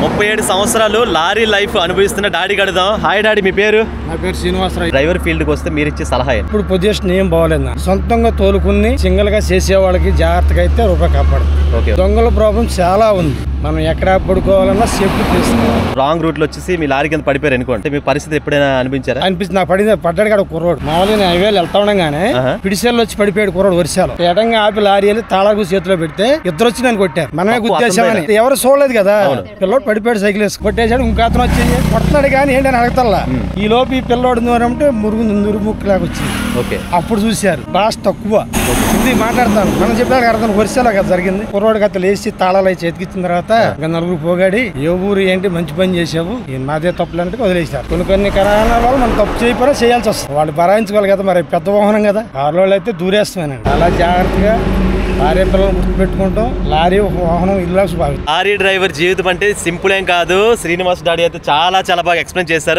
37 సంవత్సరాలు lorry life అనుభవిస్తున్న daddy గడుదాం. Hi daddy, మీ పేరు? నా పేరు శ్రీనివాసరావు. డ్రైవర్ ఫీల్డ్ కి వస్తే మీరు ఇచ్చే సలహా ఏంటి? ఇప్పుడు పొజిషన్ ఏం బాగోలేదు. సొంతంగా తోలుకుని సింగిల్ గా చేసే వాళ్ళకి జాగ్రత్తగా అయితే రూపాయి కాపాడు. దొంగల ప్రాబ్లం చాలా ఉంది. మనం ఎక్కడ పడుకోవాలన్నా సేఫ్టీ తీసుకోవాలి. రాంగ్ రూట్ లో వచ్చేసి మీ లారీ కింద పడిపోయారు అనుకోండి, మీ పరిస్థితి ఎప్పుడైనా అనిపించారా? అనిపిస్తుంది. నాకు పడ్డాడు కాడ కుర్రోడు మామూలుగా హైవేలు వెళ్తా ఉండగానే పిడిసేళ్ళు వచ్చి పడిపోయాడు కుర్రోడు. వర్షాలు ఎడంగా ఆపి లారీ వెళ్ళి తాళాకు చేతిలో పెడితే ఇద్దరు వచ్చి నన్ను కొట్టారు. మనమే గుర్తేసామని ఎవరు చూడలేదు కదా. పిల్లోడు పడిపోయాడు, సైకిల్ వేసి కొట్టేశాడు. ఇంకో అతను వచ్చి కొడుతున్నాడు కానీ ఏంటని అడగతల్లా. ఈ లోపు ఈ పిల్లోడు అంటే మురుముక్కులాగా వచ్చింది. అప్పుడు చూశారు బాస్ తక్కువ ఇది మాట్లాడతాను. మనం చెప్పాక అర్థం వర్షాలు కదా జరిగింది. కుర్రోడికి అతను లేచి తాళాలు చేతికిచ్చిన తర్వాత నలుగురు పోగాడి ఏ ఊరు ఏంటి మంచి పని చేసావు, మాదే తప్పులంటే వదిలేసారు. కొన్ని కారణాల వల్ల మనం తప్పు చేయకపోయినా చేయాల్సి వస్తుంది. వాళ్ళు భరాయించుకోవాలి కదా, మరి పెద్ద వాహనం కదా. కారులో అయితే దూరేస్తామేనండి. అలా జాగ్రత్తగా లారీ పిల్లలు గుర్తు పెట్టుకుంటాం. లారీ ఒక వాహనం ఇల్లు. లారీ డ్రైవర్ జీవితం అంటే సింపుల్ ఏం కాదు. శ్రీనివాస్ డాడీ అయితే చాలా బాగా ఎక్స్ప్లెయిన్ చేశారు.